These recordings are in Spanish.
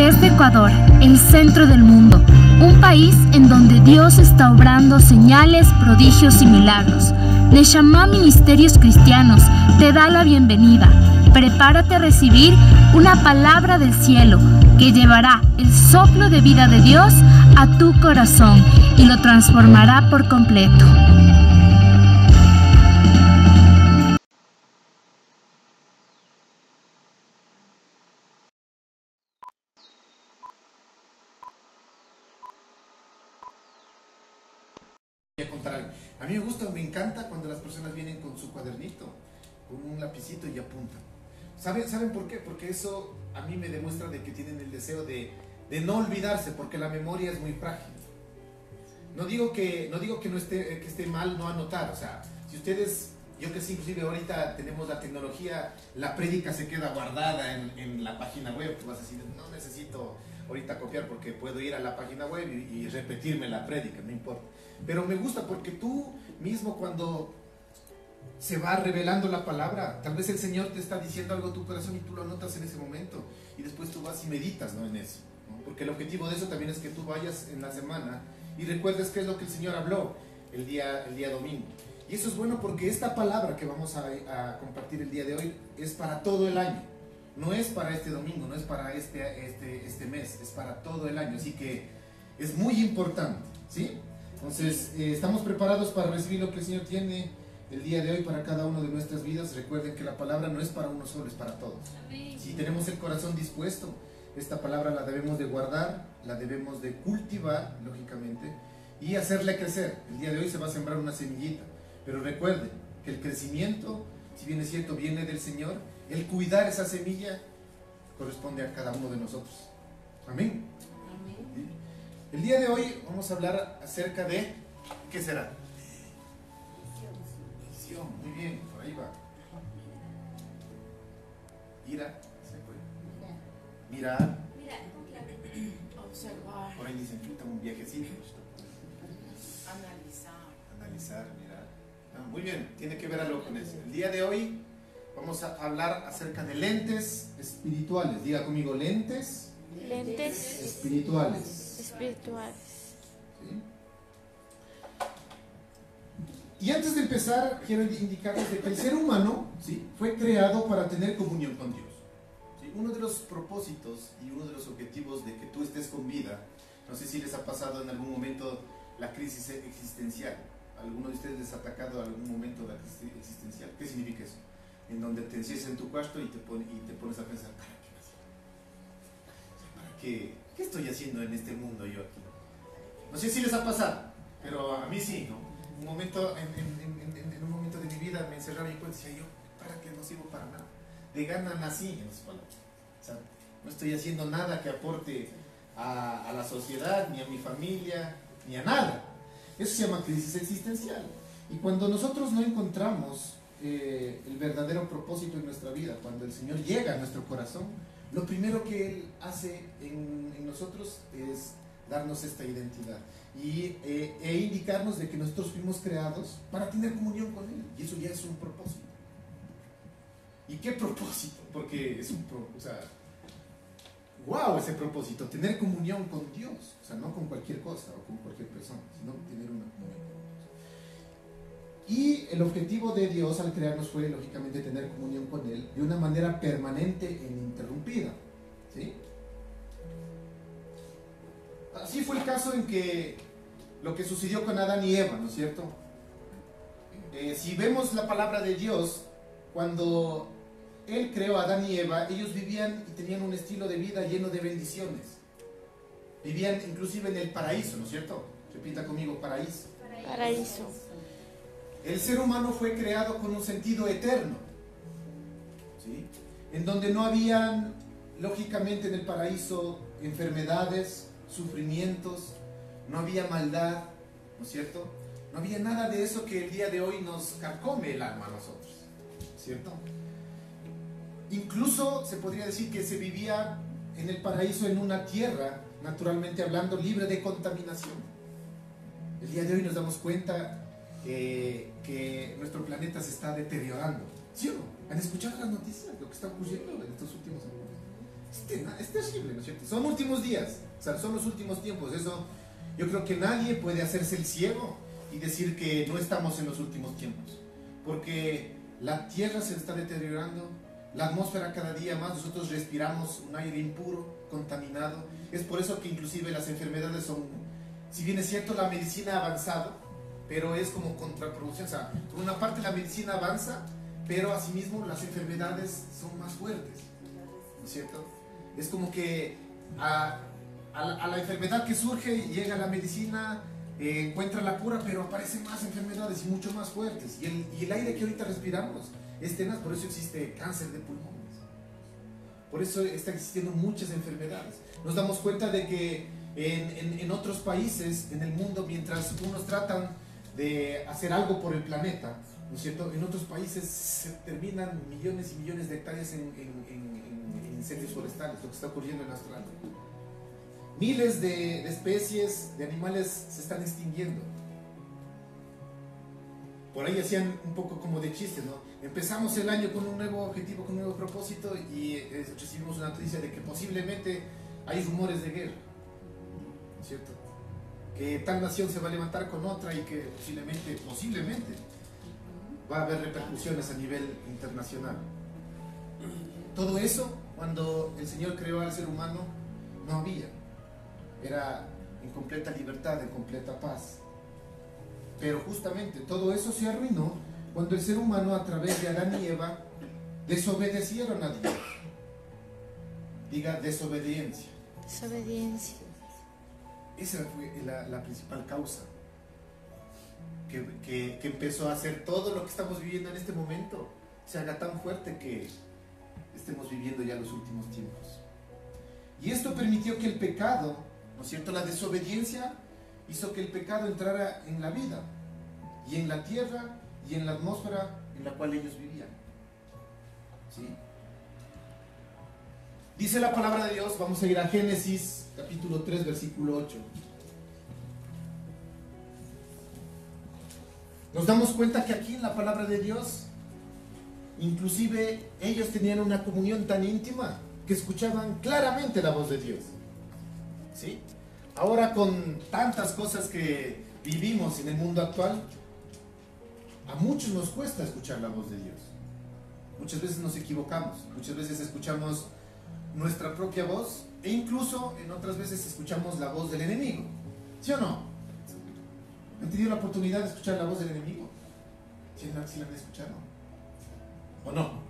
Desde Ecuador, el centro del mundo, un país en donde Dios está obrando señales, prodigios y milagros. Neshama Ministerios Cristianos te da la bienvenida. Prepárate a recibir una palabra del cielo que llevará el soplo de vida de Dios a tu corazón y lo transformará por completo. A contar algo. A mí me gusta, me encanta cuando las personas vienen con su cuadernito, con un lapicito y apuntan. ¿Saben por qué? Porque eso a mí me demuestra de que tienen el deseo de no olvidarse, porque la memoria es muy frágil. No digo que no esté mal no anotar, o sea, si ustedes, yo que sé, inclusive ahorita tenemos la tecnología, la prédica se queda guardada en la página web, tú vas a decir, no necesito ahorita copiar porque puedo ir a la página web y repetirme la prédica, no importa. Pero me gusta porque tú mismo, cuando se va revelando la palabra, tal vez el Señor te está diciendo algo a tu corazón y tú lo anotas en ese momento y después tú vas y meditas, ¿no?, en eso, ¿no? Porque el objetivo de eso también es que tú vayas en la semana y recuerdes qué es lo que el Señor habló el día domingo. Y eso es bueno porque esta palabra que vamos a compartir el día de hoy es para todo el año. No es para este domingo, no es para este mes, es para todo el año. Así que es muy importante, ¿sí? Entonces, estamos preparados para recibir lo que el Señor tiene el día de hoy para cada uno de nuestras vidas. Recuerden que la palabra no es para uno solo, es para todos. Si tenemos el corazón dispuesto, esta palabra la debemos de guardar, la debemos de cultivar, lógicamente, y hacerle crecer. El día de hoy se va a sembrar una semillita, pero recuerden que el crecimiento, si bien es cierto, viene del Señor. El cuidar esa semilla corresponde a cada uno de nosotros. Amén. Amén. El día de hoy vamos a hablar acerca de, ¿qué será? Visión. Muy bien, por ahí va. Ira, se puede. Mirar. Observar. Por ahí dicen, puta, un viajecito. Analizar, mirar. Muy bien, tiene que ver algo con eso. El día de hoy vamos a hablar acerca de lentes espirituales. Diga conmigo, lentes espirituales. ¿Sí? Y antes de empezar, quiero indicarles que el ser humano, ¿sí?, fue creado para tener comunión con Dios. ¿Sí? Uno de los propósitos y uno de los objetivos de que tú estés con vida, no sé si les ha pasado en algún momento la crisis existencial. ¿A alguno de ustedes les ha atacado en algún momento la crisis existencial? ¿Qué significa eso? En donde te encierras en tu cuarto y te pones a pensar, ¿para qué? ¿Qué estoy haciendo en este mundo yo aquí? No sé si les ha pasado, pero a mí sí, ¿no? En un momento de mi vida me encerraba y decía yo, ¿para qué? No sirvo para nada. De gana nací, en las palabras. O sea, no estoy haciendo nada que aporte a la sociedad, ni a mi familia, ni a nada. Eso se llama crisis existencial. Y cuando nosotros no encontramos el verdadero propósito en nuestra vida, cuando el Señor llega a nuestro corazón, lo primero que Él hace en nosotros es darnos esta identidad e indicarnos de que nosotros fuimos creados para tener comunión con Él, y eso ya es un propósito. ¿Y qué propósito? Porque es wow, ese propósito, tener comunión con Dios, o sea, no con cualquier cosa o con cualquier persona, sino tener una comunión con Dios. Y el objetivo de Dios al crearnos fue, lógicamente, tener comunión con Él de una manera permanente e ininterrumpida, ¿sí? Así fue el caso en que lo que sucedió con Adán y Eva, ¿no es cierto? Si vemos la palabra de Dios, cuando Él creó a Adán y Eva, ellos vivían y tenían un estilo de vida lleno de bendiciones. Vivían inclusive en el paraíso, ¿no es cierto? Repita conmigo, paraíso. Paraíso. El ser humano fue creado con un sentido eterno, ¿sí?, en donde no habían, lógicamente, en el paraíso enfermedades, sufrimientos, no había maldad, ¿no es cierto? No había nada de eso que el día de hoy nos carcome el alma a nosotros, ¿cierto? Incluso se podría decir que se vivía en el paraíso en una tierra, naturalmente hablando, libre de contaminación. El día de hoy nos damos cuenta que nuestro planeta se está deteriorando, ¿sí o no? ¿Han escuchado las noticias, lo que está ocurriendo en estos últimos años? Es terrible, ¿no es cierto? Son últimos días, o sea, son los últimos tiempos. Eso, yo creo que nadie puede hacerse el ciego y decir que no estamos en los últimos tiempos, porque la tierra se está deteriorando, la atmósfera cada día más, nosotros respiramos un aire impuro, contaminado. Es por eso que inclusive las enfermedades son, si bien es cierto, la medicina ha avanzado, pero es como contraproducente. O sea, por una parte la medicina avanza, pero asimismo las enfermedades son más fuertes, ¿no es cierto? Es como que a la enfermedad que surge llega la medicina, encuentra la cura, pero aparecen más enfermedades y mucho más fuertes. Y el aire que ahorita respiramos es tenaz, por eso existe cáncer de pulmones. Por eso están existiendo muchas enfermedades. Nos damos cuenta de que en otros países, en el mundo, mientras unos tratan de hacer algo por el planeta, ¿no es cierto? En otros países se terminan millones y millones de hectáreas en incendios forestales, lo que está ocurriendo en Australia. Miles de especies de animales se están extinguiendo. Por ahí hacían un poco como de chiste, ¿no? Empezamos el año con un nuevo objetivo, con un nuevo propósito y recibimos una noticia de que posiblemente hay rumores de guerra, ¿no es cierto? Que tal nación se va a levantar con otra y que posiblemente va a haber repercusiones a nivel internacional. Todo eso, cuando el Señor creó al ser humano, no había. Era en completa libertad, en completa paz. Pero justamente todo eso se arruinó cuando el ser humano, a través de Adán y Eva, desobedecieron a Dios. Diga desobediencia. Desobediencia. Esa fue la principal causa que empezó a hacer todo lo que estamos viviendo en este momento se haga tan fuerte que estemos viviendo ya los últimos tiempos. Y esto permitió que el pecado, ¿no es cierto?, la desobediencia hizo que el pecado entrara en la vida y en la tierra y en la atmósfera en la cual ellos vivían. ¿Sí? Dice la palabra de Dios, vamos a ir a Génesis capítulo 3 versículo 8. Nos damos cuenta que aquí en la palabra de Dios, inclusive ellos tenían una comunión tan íntima que escuchaban claramente la voz de Dios. ¿Sí? Ahora, con tantas cosas que vivimos en el mundo actual, a muchos nos cuesta escuchar la voz de Dios. Muchas veces nos equivocamos, muchas veces escuchamos nuestra propia voz e incluso en otras veces escuchamos la voz del enemigo. ¿Sí o no? ¿Han tenido la oportunidad de escuchar la voz del enemigo? ¿Sí la han escuchado? ¿O no?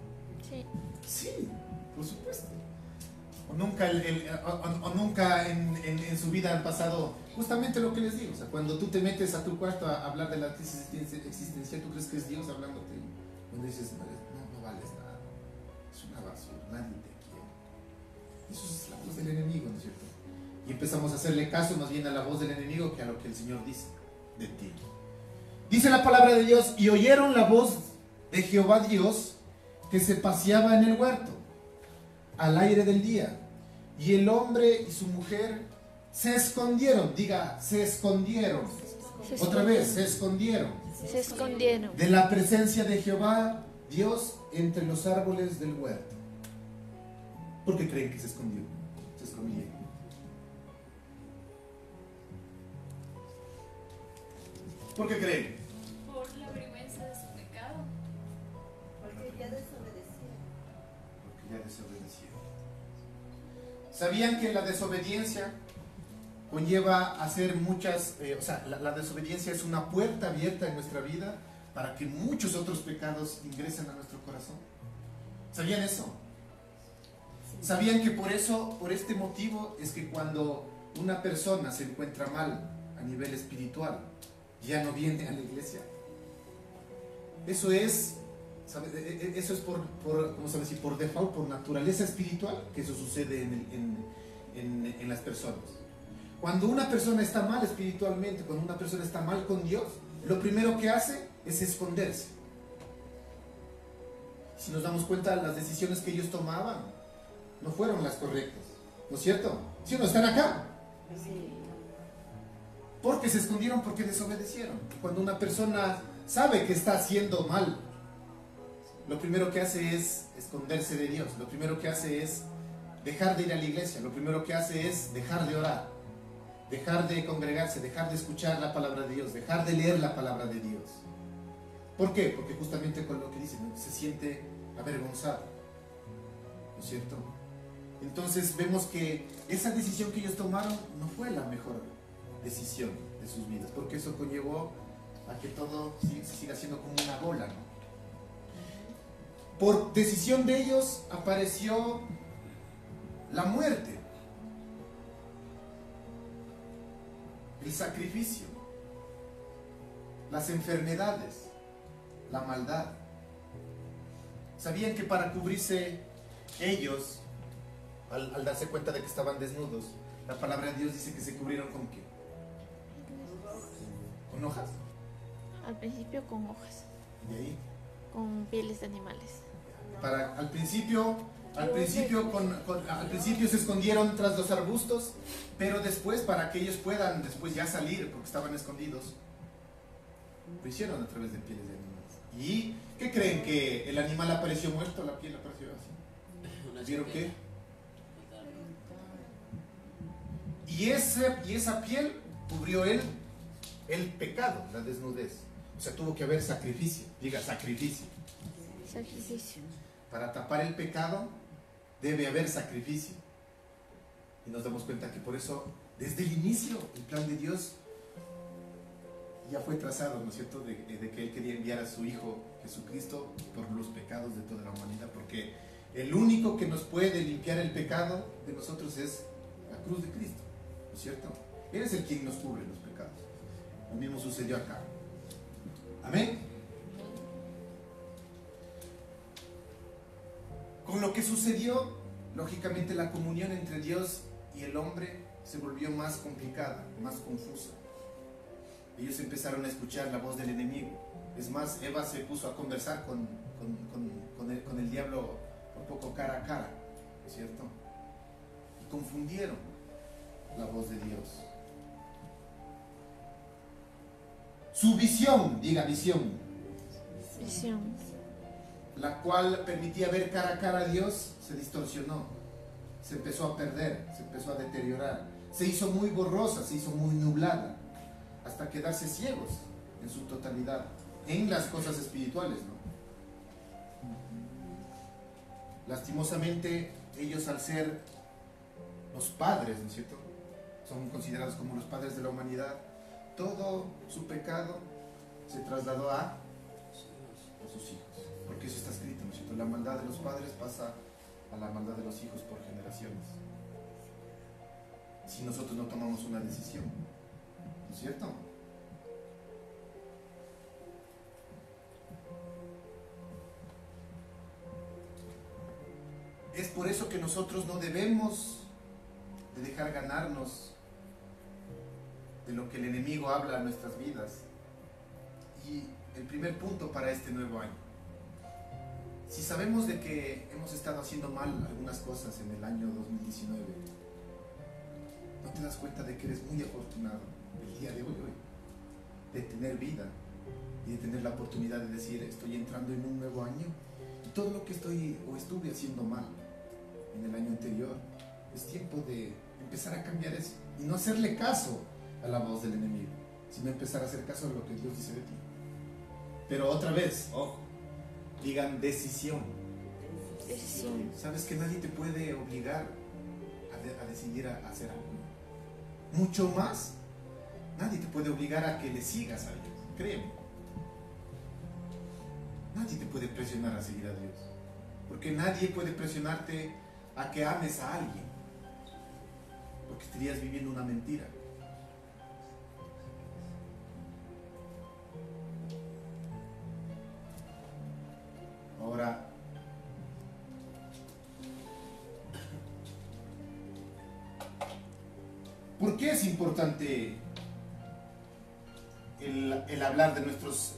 Sí. Sí, por supuesto. O nunca en su vida han pasado justamente lo que les digo. O sea, cuando tú te metes a tu cuarto a hablar de la crisis existencial, tú crees que es Dios hablándote. Cuando dices, no vales nada, es una basura, nadie te quiere. Eso es la voz del enemigo, ¿no es cierto? Y empezamos a hacerle caso más bien a la voz del enemigo que a lo que el Señor dice de ti. Dice la palabra de Dios, y oyeron la voz de Jehová Dios que se paseaba en el huerto al aire del día, y el hombre y su mujer se escondieron. Diga, se escondieron. Otra vez, se escondieron. Se escondieron De la presencia de Jehová Dios entre los árboles del huerto. ¿Por qué creen que se escondió? Se escondieron. ¿Por qué creen? Por la vergüenza de su pecado. Porque ya desobedecieron. Porque ya desobedecieron. ¿Sabían que la desobediencia conlleva hacer muchas, la desobediencia es una puerta abierta en nuestra vida para que muchos otros pecados ingresen a nuestro corazón? ¿Sabían eso? ¿Sabían que por este motivo es que cuando una persona se encuentra mal a nivel espiritual, ya no viene a la iglesia? Eso es por default, por naturaleza espiritual, que eso sucede en las personas. Cuando una persona está mal espiritualmente, cuando una persona está mal con Dios, lo primero que hace es esconderse. Si nos damos cuenta, las decisiones que ellos tomaban no fueron las correctas, ¿no es cierto? ¿Sí o no? ¿Están acá? Sí. Porque se escondieron, porque desobedecieron. Cuando una persona sabe que está haciendo mal, lo primero que hace es esconderse de Dios. Lo primero que hace es dejar de ir a la iglesia, lo primero que hace es dejar de orar, dejar de congregarse, dejar de escuchar la palabra de Dios, dejar de leer la palabra de Dios. ¿Por qué? Porque justamente con lo que dice, ¿no? Se siente avergonzado, ¿no es cierto? Entonces vemos que esa decisión que ellos tomaron no fue la mejor decisión de sus vidas, porque eso conllevó a que todo se siga siendo como una bola, ¿no? Por decisión de ellos apareció la muerte, el sacrificio, las enfermedades, la maldad. Sabían que para cubrirse ellos, al darse cuenta de que estaban desnudos, la palabra de Dios dice que se cubrieron ¿con qué? ¿Con hojas? Al principio con hojas, ¿Y ahí? con pieles de animales. Al principio se escondieron tras los arbustos, pero después, para que ellos puedan después ya salir, porque estaban escondidos, lo hicieron a través de pieles de animales. ¿Y qué creen? ¿Que el animal apareció muerto? ¿La piel apareció así? ¿Vieron qué? Y esa piel cubrió el pecado, la desnudez. O sea, tuvo que haber sacrificio. Diga, sacrificio. Sacrificio. Para tapar el pecado debe haber sacrificio. Y nos damos cuenta que por eso, desde el inicio, el plan de Dios ya fue trazado, ¿no es cierto? De que Él quería enviar a su Hijo Jesucristo por los pecados de toda la humanidad. Porque el único que nos puede limpiar el pecado de nosotros es la cruz de Cristo, ¿no es cierto? Él es el quien nos cubre los pecados. Lo mismo sucedió acá. Amén. Con lo que sucedió, lógicamente la comunión entre Dios y el hombre se volvió más complicada, más confusa. Ellos empezaron a escuchar la voz del enemigo. Es más, Eva se puso a conversar con el diablo un poco cara a cara, ¿no es cierto? Y confundieron la voz de Dios. Su visión, diga visión, Visión. la cual permitía ver cara a cara a Dios, se distorsionó, se empezó a perder, se empezó a deteriorar, se hizo muy borrosa, se hizo muy nublada, hasta quedarse ciegos en su totalidad, en las cosas espirituales, ¿no? Lastimosamente, ellos al ser los padres, ¿no es cierto?, son considerados como los padres de la humanidad, todo su pecado se trasladó a sus hijos. Porque eso está escrito, ¿no es cierto? La maldad de los padres pasa a la maldad de los hijos por generaciones. Si nosotros no tomamos una decisión, ¿no es cierto? Es por eso que nosotros no debemos de dejar ganarnos de lo que el enemigo habla a nuestras vidas. Y el primer punto para este nuevo año: si sabemos de que hemos estado haciendo mal algunas cosas en el año 2019, ¿no te das cuenta de que eres muy afortunado el día de hoy de tener vida y de tener la oportunidad de decir, estoy entrando en un nuevo año y todo lo que estuve haciendo mal en el año anterior, es tiempo de empezar a cambiar eso y no hacerle caso a la voz del enemigo, sino empezar a hacer caso a lo que Dios dice de ti? Pero otra vez, ojo, digan decisión. Decisión. Sabes que nadie te puede obligar a decidir a hacer algo. Mucho más, nadie te puede obligar a que le sigas a Dios. Créeme. Nadie te puede presionar a seguir a Dios. Porque nadie puede presionarte a que ames a alguien. Porque estarías viviendo una mentira. Ahora, ¿por qué es importante el hablar de nuestros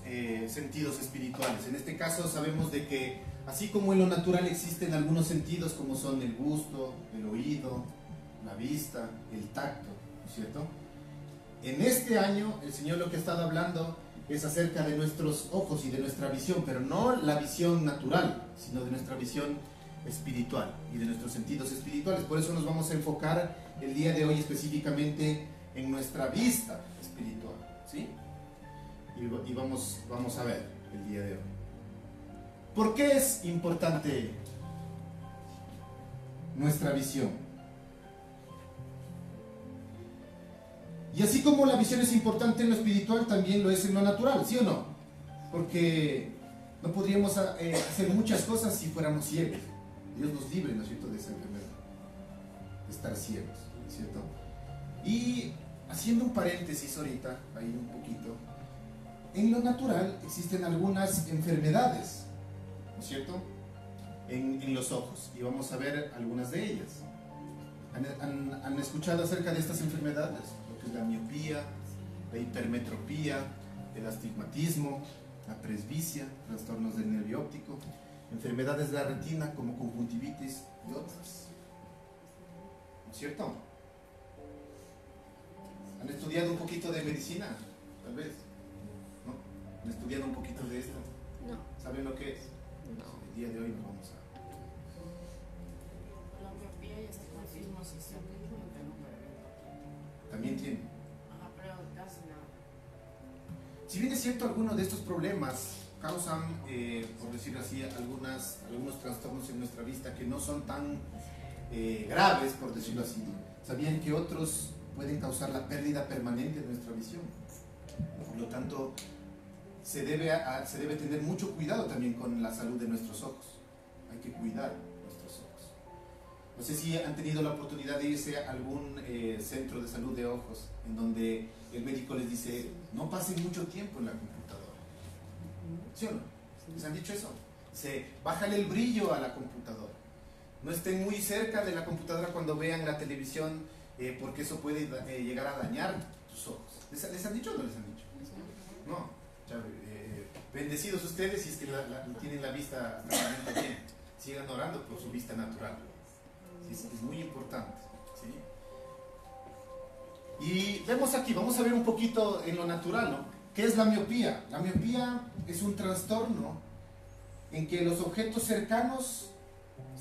sentidos espirituales? En este caso sabemos de que así como en lo natural existen algunos sentidos como son el gusto, el oído, la vista, el tacto, ¿no es cierto? En este año el Señor lo que ha estado hablando es acerca de nuestros ojos y de nuestra visión, pero no la visión natural, sino de nuestra visión espiritual y de nuestros sentidos espirituales. Por eso nos vamos a enfocar el día de hoy específicamente en nuestra vista espiritual, ¿sí? Y vamos a ver el día de hoy. ¿Por qué es importante nuestra visión? Y así como la visión es importante en lo espiritual, también lo es en lo natural, ¿sí o no? Porque no podríamos hacer muchas cosas si fuéramos ciegos. Dios nos libre, ¿no es cierto?, de esa enfermedad, de estar ciegos, ¿no es cierto? Y haciendo un paréntesis ahorita, ahí un poquito, en lo natural existen algunas enfermedades, ¿no es cierto?, en los ojos, y vamos a ver algunas de ellas. ¿Han escuchado acerca de estas enfermedades? Lo que es la miopía, la hipermetropía, el astigmatismo, la presbicia, trastornos del nervio óptico, enfermedades de la retina como conjuntivitis y otras, ¿no es cierto? ¿Han estudiado un poquito de medicina? Tal vez, ¿no? ¿Han estudiado un poquito de esto? No. ¿Saben lo que es? No. El día de hoy nos vamos a... La miopía y astigmatismo sí se aplican, pero También tiene. ajá, pero casi nada. Si bien es cierto, algunos de estos problemas causan, por decirlo así, algunos trastornos en nuestra vista que no son tan graves, por decirlo así. ¿Sabían que otros pueden causar la pérdida permanente de nuestra visión? Por lo tanto, se debe tener mucho cuidado también con la salud de nuestros ojos. Hay que cuidar nuestros ojos. No sé si han tenido la oportunidad de irse a algún centro de salud de ojos en donde el médico les dice: no pasen mucho tiempo en la computadora. ¿Sí o no? ¿Les han dicho eso? Dice: bájale el brillo a la computadora. No estén muy cerca de la computadora cuando vean la televisión, porque eso puede llegar a dañar tus ojos. ¿Les han dicho o no les han dicho? No. Bendecidos ustedes si es que tienen la vista realmente bien. Sigan orando por su vista natural. ¿Sí? Es muy importante, ¿sí? Y vemos aquí, vamos a ver un poquito en lo natural, ¿no? ¿Qué es la miopía? La miopía es un trastorno en que los objetos cercanos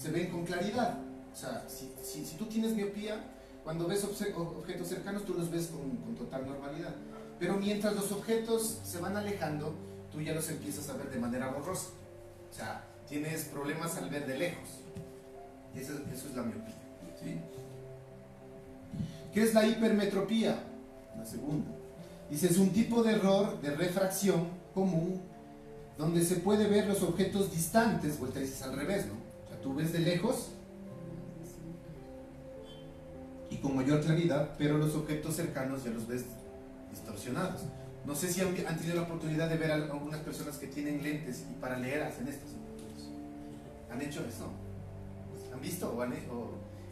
se ven con claridad. O sea, si tú tienes miopía, cuando ves objetos cercanos tú los ves con total normalidad. Pero mientras los objetos se van alejando, tú ya los empiezas a ver de manera borrosa. O sea, tienes problemas al ver de lejos. Y eso es la miopía, ¿sí? ¿Qué es la hipermetropía? La segunda. Dice: es un tipo de error de refracción común donde se puede ver los objetos distantes, vuelta dices al revés, ¿no? O sea, tú ves de lejos y con mayor claridad, pero los objetos cercanos ya los ves distorsionados. No sé si han tenido la oportunidad de ver a algunas personas que tienen lentes y para leer hacen esto. ¿Han hecho eso? ¿Han visto?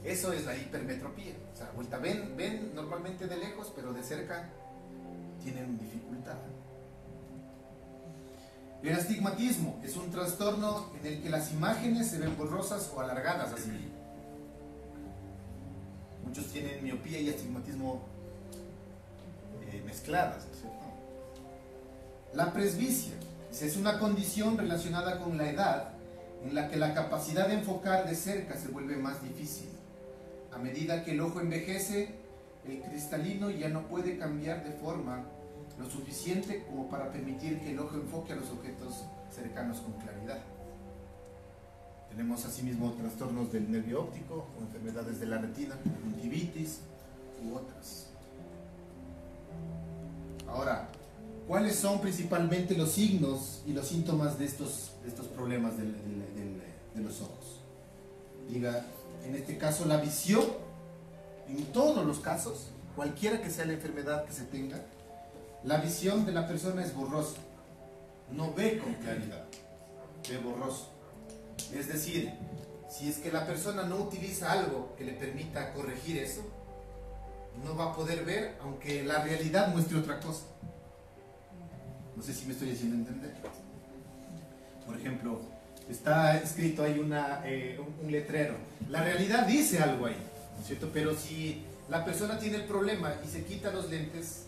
Eso es la hipermetropía. O sea, vuelta, ven normalmente de lejos, pero de cerca tienen dificultad. El astigmatismo es un trastorno en el que las imágenes se ven borrosas o alargadas así. Muchos tienen miopía y astigmatismo mezcladas, ¿no es cierto? La presbicia es una condición relacionada con la edad en la que la capacidad de enfocar de cerca se vuelve más difícil. A medida que el ojo envejece, el cristalino ya no puede cambiar de forma lo suficiente como para permitir que el ojo enfoque a los objetos cercanos con claridad. Tenemos asimismo trastornos del nervio óptico o enfermedades de la retina, conjuntivitis u otras. Ahora, ¿cuáles son principalmente los signos y los síntomas de estos problemas de los ojos? Diga, en este caso la visión, en todos los casos, cualquiera que sea la enfermedad que se tenga, la visión de la persona es borrosa, no ve con claridad, ve borroso. Es decir, si es que la persona no utiliza algo que le permita corregir eso, no va a poder ver, aunque la realidad muestre otra cosa. No sé si me estoy haciendo entender. Por ejemplo, está escrito ahí un letrero. La realidad dice algo ahí, ¿no es cierto? Pero si la persona tiene el problema y se quita los lentes,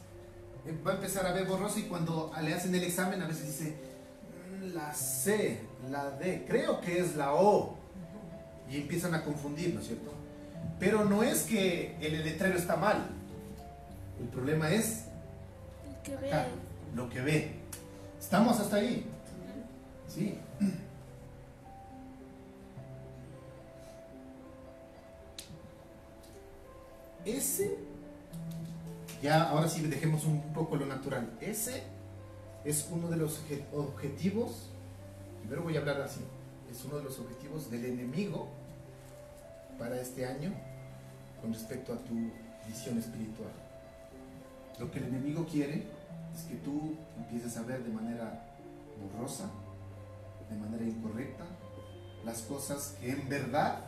va a empezar a ver borroso, y cuando le hacen el examen a veces dice la C, la D, creo que es la O. y empiezan a confundir, ¿no es cierto? Pero no es que el letrero está mal, el problema es Que acá, ve. lo que ve. ¿Estamos hasta ahí? Sí. Ese, ya ahora sí dejemos un poco lo natural. Ese es uno de los objetivos, primero voy a hablar así, es uno de los objetivos del enemigo para este año con respecto a tu visión espiritual. Lo que el enemigo quiere es que tú empieces a ver de manera borrosa, de manera incorrecta, las cosas que en verdad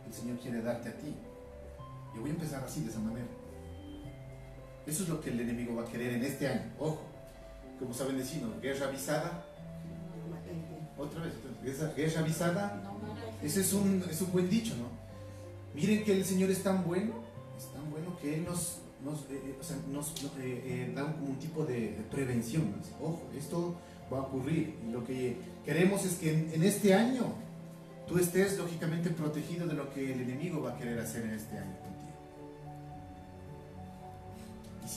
el Señor quiere darte a ti. Yo voy a empezar así, de esa manera. Eso es lo que el enemigo va a querer en este año. Ojo, como saben decir, ¿no? Guerra avisada. Otra vez, guerra avisada. Ese es un buen dicho, ¿no? Miren que el Señor es tan bueno que Él nos da un tipo de prevención, ¿no? Dice, ojo, esto va a ocurrir. Y lo que queremos es que en este año tú estés lógicamente protegido de lo que el enemigo va a querer hacer en este año contigo. Y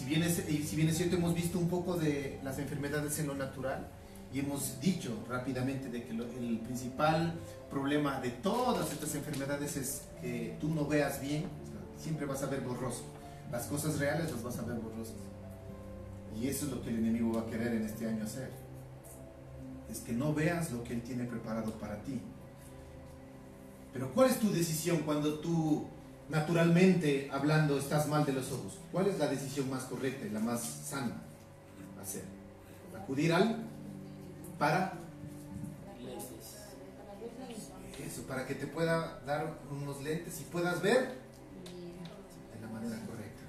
si bien es cierto, hemos visto un poco de las enfermedades en lo natural y hemos dicho rápidamente de que el principal problema de todas estas enfermedades es que tú no veas bien, o sea, siempre vas a ver borroso. Las cosas reales las vas a ver borrosas. Y eso es lo que el enemigo va a querer en este año hacer. Es que no veas lo que Él tiene preparado para ti. Pero ¿cuál es tu decisión cuando tú, naturalmente hablando, estás mal de los ojos? ¿Cuál es la decisión más correcta y la más sana hacer? Acudir al para eso, para que te pueda dar unos lentes y puedas ver de la manera correcta.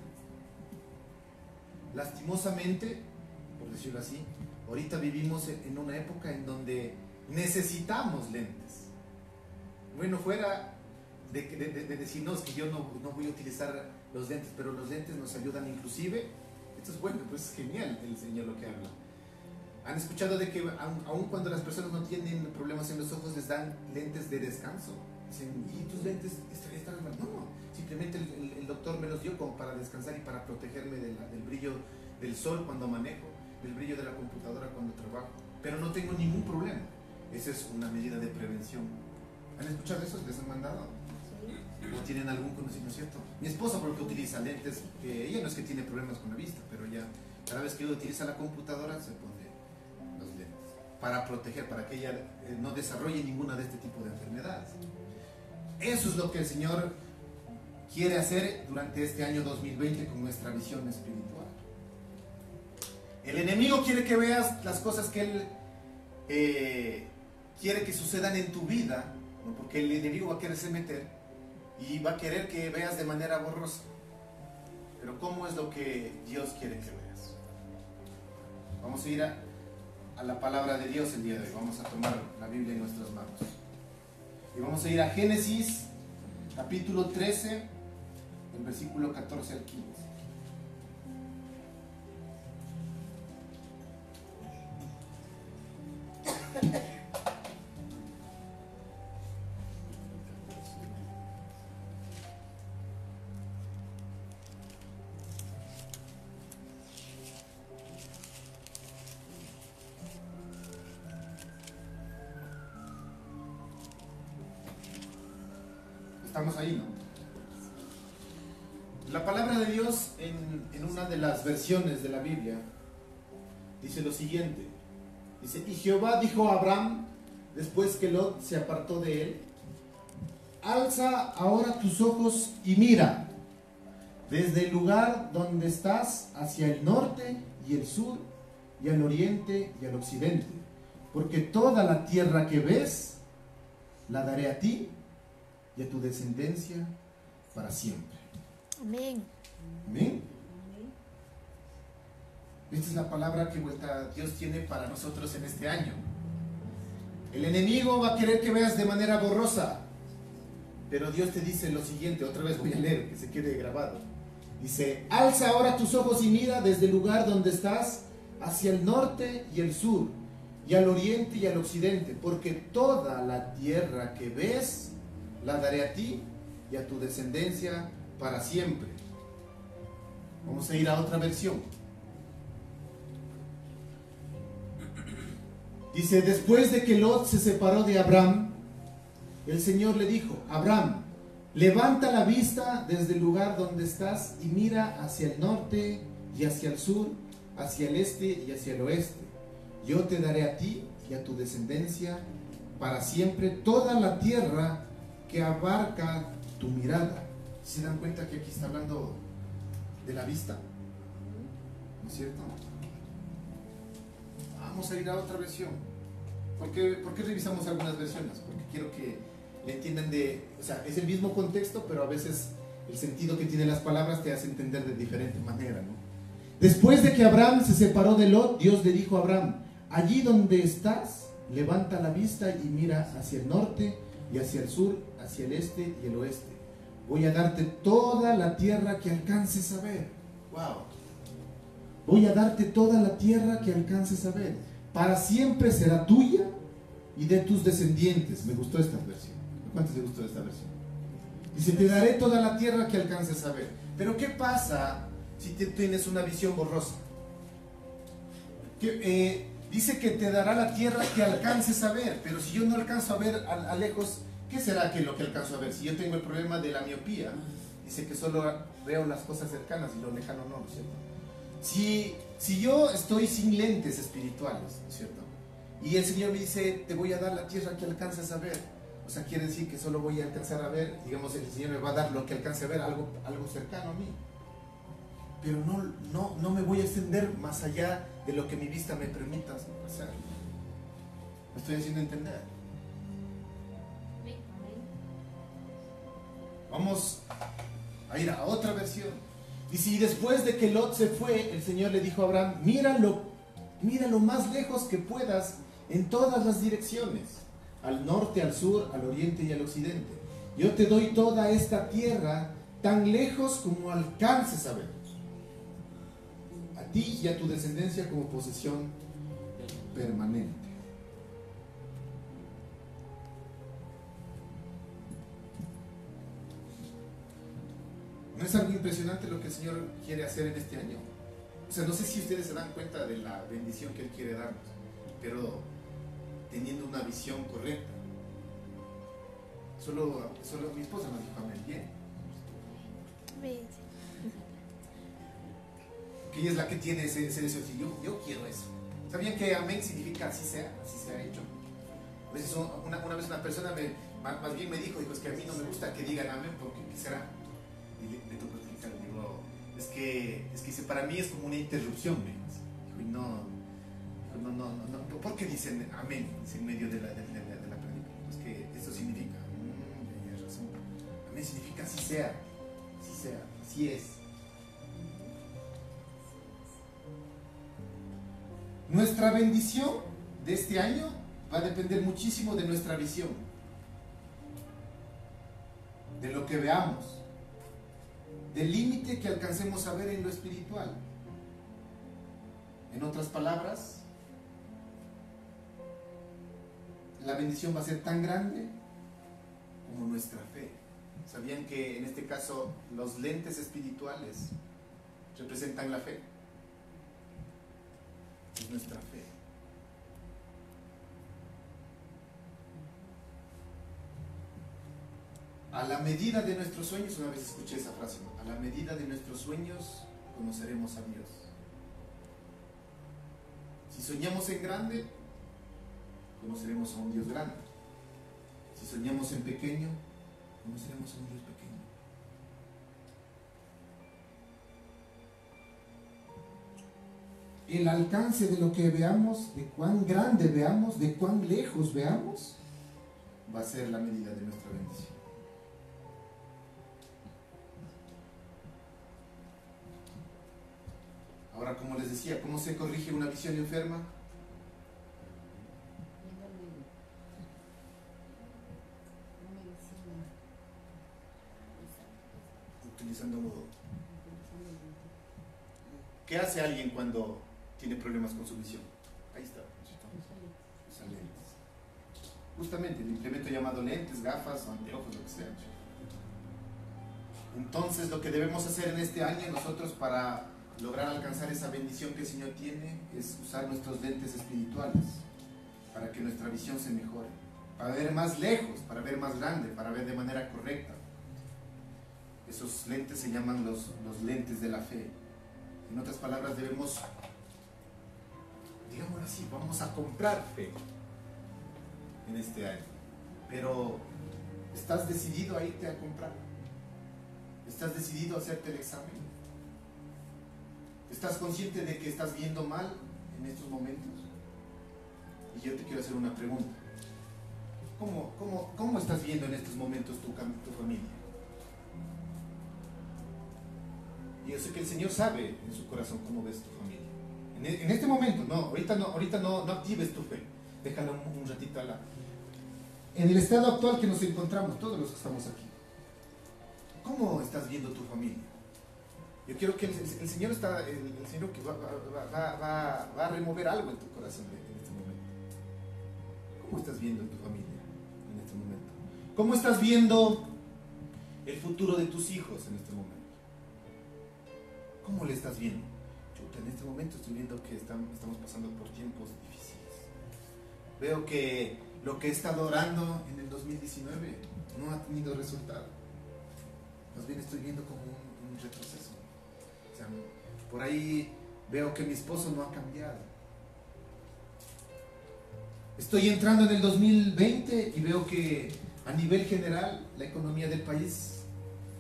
Lastimosamente, por decirlo así, ahorita vivimos en una época en donde necesitamos lentes. Bueno, fuera de decir, no, es que yo no voy a utilizar los lentes, pero los lentes nos ayudan inclusive. Esto es bueno, pues es genial el Señor lo que habla. ¿Han escuchado de que aun cuando las personas no tienen problemas en los ojos les dan lentes de descanso? Dicen, ¿y tus lentes están mal? No, simplemente el doctor me los dio como para descansar y para protegerme del brillo del sol cuando manejo, del brillo de la computadora cuando trabajo. Pero no tengo ningún problema. Esa es una medida de prevención. ¿Han escuchado eso? ¿Les han mandado? ¿O tienen algún conocimiento, cierto? Mi esposa, porque utiliza lentes, que ella no es que tiene problemas con la vista, pero ya cada vez que ella utiliza la computadora se pone los lentes para proteger, para que ella no desarrolle ninguna de este tipo de enfermedades. Eso es lo que el Señor quiere hacer durante este año 2020 con nuestra visión espiritual. El enemigo quiere que veas las cosas que él quiere que sucedan en tu vida, ¿no? Porque el enemigo va a quererse meter y va a querer que veas de manera borrosa. Pero ¿cómo es lo que Dios quiere que veas? Vamos a ir a la palabra de Dios el día de hoy. Vamos a tomar la Biblia en nuestras manos. Y vamos a ir a Génesis, capítulo 13, del versículo 14 al 15. Estamos ahí, ¿no? La palabra de Dios en una de las versiones de la Biblia dice lo siguiente. Dice, y Jehová dijo a Abraham, después que Lot se apartó de él, alza ahora tus ojos y mira, desde el lugar donde estás hacia el norte y el sur, y al oriente y al occidente, porque toda la tierra que ves, la daré a ti y a tu descendencia para siempre. Amén. Amén. Esta es la palabra que Dios tiene para nosotros en este año. El enemigo va a querer que veas de manera borrosa, pero Dios te dice lo siguiente, otra vez voy a leer, que se quede grabado. Dice, alza ahora tus ojos y mira desde el lugar donde estás hacia el norte y el sur, y al oriente y al occidente, porque toda la tierra que ves, la daré a ti y a tu descendencia para siempre. Vamos a ir a otra versión. Dice, después de que Lot se separó de Abraham, el Señor le dijo, Abraham, levanta la vista desde el lugar donde estás y mira hacia el norte y hacia el sur, hacia el este y hacia el oeste. Yo te daré a ti y a tu descendencia para siempre toda la tierra que abarca tu mirada. ¿Se dan cuenta que aquí está hablando de la vista? ¿No es cierto? Vamos a ir a otra versión. ¿Por qué revisamos algunas versiones? Porque quiero que le entiendan o sea, es el mismo contexto, pero a veces el sentido que tienen las palabras te hace entender de diferente manera, ¿no? Después de que Abraham se separó de Lot, Dios le dijo a Abraham, allí donde estás, levanta la vista y mira hacia el norte y hacia el sur, hacia el este y el oeste. Voy a darte toda la tierra que alcances a ver. Wow. Voy a darte toda la tierra que alcances a ver. Para siempre será tuya y de tus descendientes. Me gustó esta versión. ¿Cuántos les gustó esta versión? Dice, te daré toda la tierra que alcances a ver. Pero ¿qué pasa si tienes una visión borrosa? Dice que te dará la tierra que alcances a ver. Pero si yo no alcanzo a ver a lejos, ¿qué será que lo que alcanzo a ver? Si yo tengo el problema de la miopía, dice que solo veo las cosas cercanas y lo lejano no, ¿no es cierto? Si yo estoy sin lentes espirituales, ¿no es cierto? Y el Señor me dice, te voy a dar la tierra que alcances a ver. O sea, quiere decir que solo voy a alcanzar a ver, digamos, el Señor me va a dar lo que alcance a ver, algo cercano a mí. Pero no me voy a extender más allá de lo que mi vista me permita hacer. ¿Me estoy haciendo entender? Vamos a ir a otra versión. Dice, y después de que Lot se fue, el Señor le dijo a Abraham, mira lo más lejos que puedas en todas las direcciones, al norte, al sur, al oriente y al occidente. Yo te doy toda esta tierra tan lejos como alcances a ver, a ti y a tu descendencia como posesión permanente. ¿No es algo impresionante lo que el Señor quiere hacer en este año? O sea, no sé si ustedes se dan cuenta de la bendición que Él quiere darnos, pero teniendo una visión correcta. Solo mi esposa me dijo amén, bien. Amén. Que ella es la que tiene ese deseo. Yo quiero eso. ¿Sabían que amén significa así sea hecho? A veces una vez una persona más bien me dijo, es que a mí no me gusta que digan amén, porque ¿qué será? Y le tocó explicar, digo, es que dice, para mí es como una interrupción, me dijo, no, ¿por qué dicen amén? Dice, en medio de la predicación, es que eso significa, tienes razón, amén significa así sea, así es. Nuestra bendición de este año va a depender muchísimo de nuestra visión, de lo que veamos, del límite que alcancemos a ver en lo espiritual. En otras palabras, la bendición va a ser tan grande como nuestra fe. ¿Sabían que en este caso los lentes espirituales representan la fe? Es nuestra fe. A la medida de nuestros sueños, una vez escuché esa frase, ¿no? A la medida de nuestros sueños conoceremos a Dios. Si soñamos en grande, conoceremos a un Dios grande. Si soñamos en pequeño, conoceremos a un Dios pequeño. El alcance de lo que veamos, de cuán grande veamos, de cuán lejos veamos, va a ser la medida de nuestra bendición. Ahora, como les decía, ¿cómo se corrige una visión enferma? Utilizando. ¿Qué hace alguien cuando tiene problemas con su visión? Ahí está. Justamente, el implemento llamado lentes, gafas o anteojos, lo que sea. Entonces, lo que debemos hacer en este año nosotros para lograr alcanzar esa bendición que el Señor tiene es usar nuestros lentes espirituales para que nuestra visión se mejore, para ver más lejos, para ver más grande, para ver de manera correcta. Esos lentes se llaman los lentes de la fe. En otras palabras, debemos, digámoslo así, vamos a comprar fe en este año. Pero, ¿estás decidido a irte a comprar? ¿Estás decidido a hacerte el examen? ¿Estás consciente de que estás viendo mal en estos momentos? Y yo te quiero hacer una pregunta. ¿Cómo estás viendo en estos momentos tu familia? Y yo sé que el Señor sabe en su corazón cómo ves tu familia. En este momento, ahorita no actives tu fe. Déjala un ratito al lado. En el estado actual que nos encontramos, todos los que estamos aquí, ¿cómo estás viendo tu familia? Yo quiero que el Señor que va a remover algo en tu corazón en este momento. ¿Cómo estás viendo tu familia en este momento? ¿Cómo estás viendo el futuro de tus hijos en este momento? ¿Cómo le estás viendo? Chuta, en este momento estoy viendo que estamos pasando por tiempos difíciles. Veo que lo que he estado orando en el 2019 no ha tenido resultado. Más bien estoy viendo como un retroceso. O sea, por ahí veo que mi esposo no ha cambiado. Estoy entrando en el 2020 y veo que a nivel general la economía del país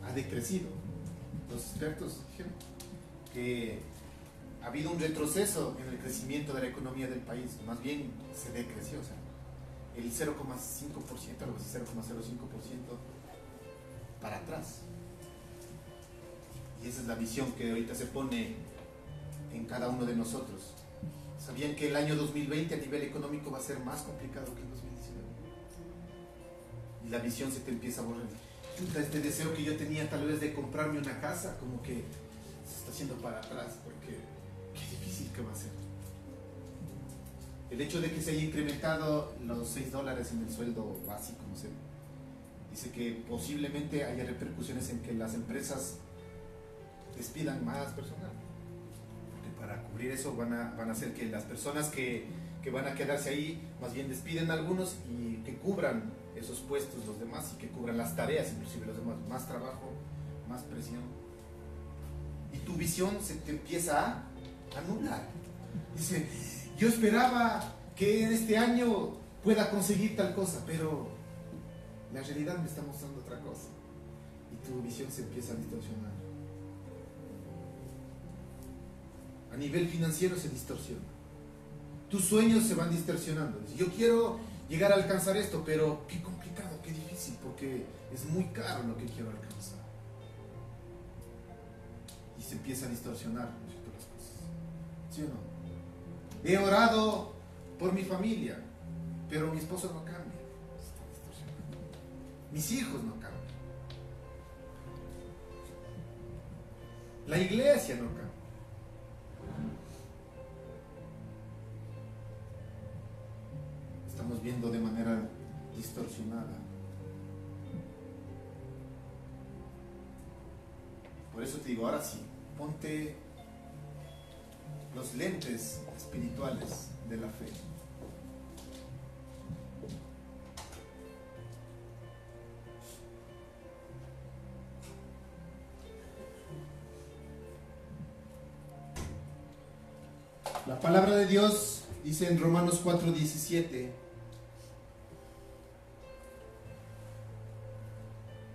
ha decrecido. Los expertos dijeron que ha habido un retroceso en el crecimiento de la economía del país. Más bien se decreció, o sea, el 0,5%, algo así, 0,05% para atrás. Y esa es la visión que ahorita se pone en cada uno de nosotros. ¿Sabían que el año 2020 a nivel económico va a ser más complicado que el 2019? Y la visión se te empieza a borrar. Chuta, este deseo que yo tenía tal vez de comprarme una casa, como que se está haciendo para atrás, porque qué difícil que va a ser. El hecho de que se haya incrementado los $6 en el sueldo básico, no sé, dice que posiblemente haya repercusiones en que las empresas despidan más personal, porque para cubrir eso van a hacer que las personas que van a quedarse ahí más bien despiden a algunos y que cubran esos puestos los demás y que cubran las tareas inclusive los demás, más trabajo, más presión, y tu visión se te empieza a anular. Dice, yo esperaba que en este año pueda conseguir tal cosa, pero la realidad me está mostrando otra cosa y tu visión se empieza a distorsionar. A nivel financiero se distorsiona. Tus sueños se van distorsionando. Yo quiero llegar a alcanzar esto, pero qué complicado, qué difícil, porque es muy caro lo que quiero alcanzar. Y se empieza a distorsionar, ¿no es cierto?, las cosas. ¿Sí o no? He orado por mi familia, pero mi esposo no cambia. Se está distorsionando. Mis hijos no cambian. La iglesia no cambia. Estamos viendo de manera distorsionada. Por eso te digo, ahora sí, ponte los lentes espirituales de la fe. La palabra de Dios dice en Romanos 4:17,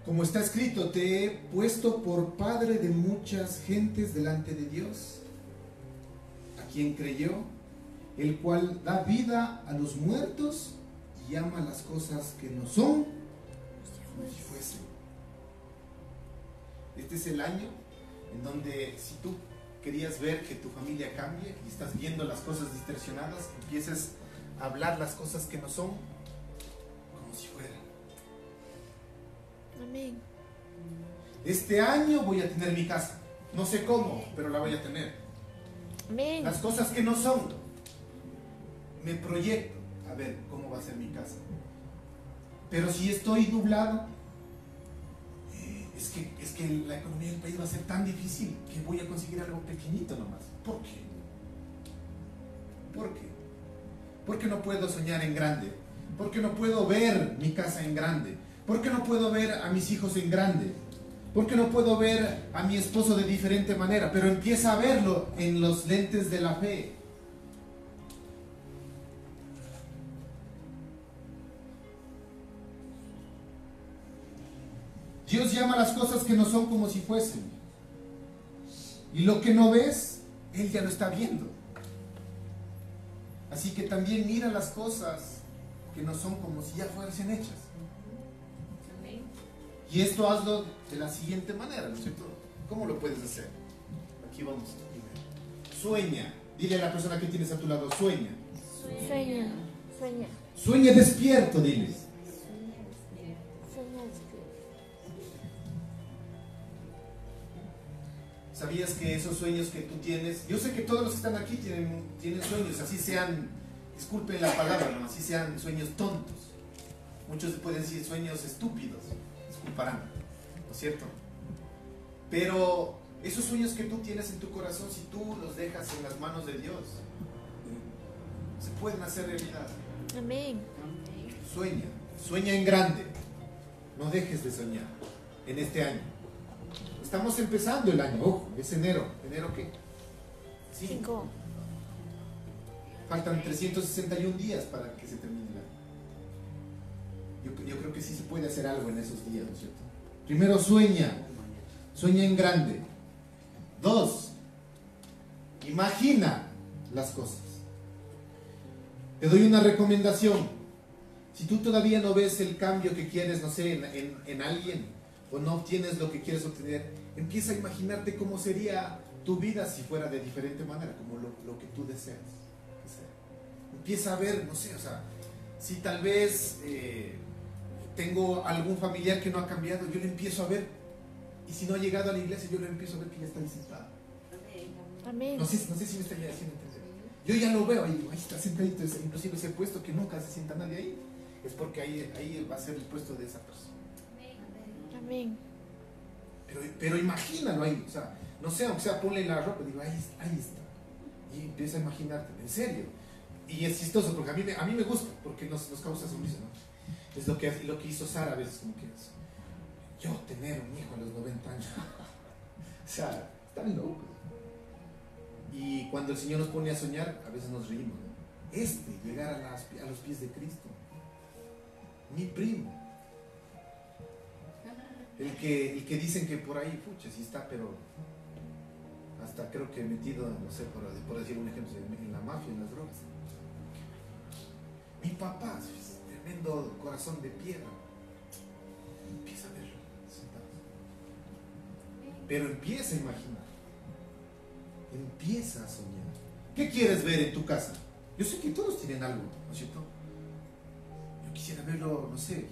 como está escrito, te he puesto por padre de muchas gentes delante de Dios, a quien creyó, el cual da vida a los muertos y ama las cosas que no son como si fuesen. Este es el año en donde, si tú querías ver que tu familia cambie y estás viendo las cosas distorsionadas, empieces a hablar las cosas que no son como si fueran. Amén. Este año voy a tener mi casa. No sé cómo, pero la voy a tener. Amén. Las cosas que no son, me proyecto a ver cómo va a ser mi casa. Pero si estoy nublado, es que la economía del país va a ser tan difícil que voy a conseguir algo pequeñito nomás. ¿Por qué? ¿Por qué? Porque no puedo soñar en grande. Porque no puedo ver mi casa en grande. Porque no puedo ver a mis hijos en grande. Porque no puedo ver a mi esposo de diferente manera. Pero empieza a verlo en los lentes de la fe. Dios llama las cosas que no son como si fuesen. Y lo que no ves, Él ya lo está viendo. Así que también mira las cosas que no son como si ya fuesen hechas. Y esto hazlo de la siguiente manera, ¿no es cierto? ¿Cómo lo puedes hacer? Aquí vamos. Sueña. Dile a la persona que tienes a tu lado, sueña. Sueña. Sueña. Sueña despierto, diles. Sueña despierto. ¿Sabías que esos sueños que tú tienes, yo sé que todos los que están aquí tienen sueños, así sean, disculpen la palabra, ¿no? Así sean sueños tontos. Muchos pueden decir sueños estúpidos, disculparán, ¿no es cierto? Pero esos sueños que tú tienes en tu corazón, si tú los dejas en las manos de Dios, se pueden hacer realidad. Amén. Sueña, sueña en grande, no dejes de soñar en este año. Estamos empezando el año, ojo, es enero. ¿Enero qué? 5. Faltan 361 días para que se termine el año. Yo creo que sí se puede hacer algo en esos días, ¿no es cierto? Primero, sueña en grande. 2, imagina las cosas. Te doy una recomendación. Si tú todavía no ves el cambio que quieres, no sé, en alguien, o no obtienes lo que quieres obtener, empieza a imaginarte cómo sería tu vida si fuera de diferente manera, como lo que tú deseas que sea. Empieza a ver, no sé, o sea, si tal vez tengo algún familiar que no ha cambiado, yo le empiezo a ver, y si no ha llegado a la iglesia, yo le empiezo a ver que ya está ahí sentado. Amén. No sé si me está haciendo entender. Yo ya lo veo ahí está sentadito, inclusive ese puesto que nunca se sienta nadie ahí, es porque ahí va a ser el puesto de esa persona. Amén. Pero imagínalo ahí, o sea, no sé, aunque sea ponle la ropa, digo, ahí está. Y empieza a imaginarte, en serio. Y es chistoso, porque a mí me gusta, porque nos causa sonrisa, ¿no? Es lo que hizo Sara a veces, como que es, yo tener un hijo a los 90 años. O sea, están locos. Y cuando el Señor nos pone a soñar, a veces nos reímos, ¿no? Llegar a los pies de Cristo. Mi primo. El que dicen que por ahí, pucha, sí está, pero hasta creo que metido, no sé, por decir un ejemplo, en la mafia, en las drogas. Mi papá, tremendo corazón de piedra. Empieza a verlo, sentado. Pero empieza a imaginar. Empieza a soñar. ¿Qué quieres ver en tu casa? Yo sé que todos tienen algo, ¿no es cierto? Yo quisiera verlo, no sé,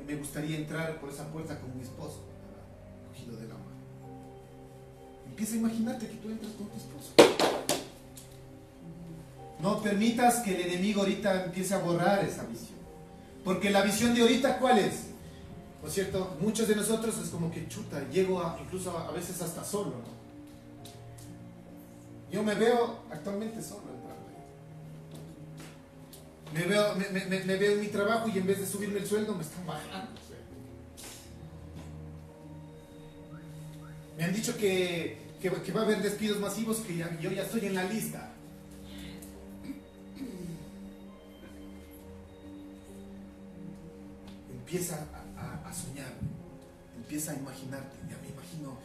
me gustaría entrar por esa puerta con mi esposo, cogido de la mano. Empieza a imaginarte que tú entras con tu esposo. No permitas que el enemigo ahorita empiece a borrar esa visión. Porque la visión de ahorita, ¿cuál es? ¿No es cierto? Muchos de nosotros es como que chuta, llego incluso a veces hasta solo, ¿no? Yo me veo actualmente solo entrando. Me veo en mi trabajo y en vez de subirme el sueldo me están bajando. Me han dicho que va a haber despidos masivos, que yo ya estoy en la lista. Empieza a soñar, empieza a imaginarte. Ya me imagino.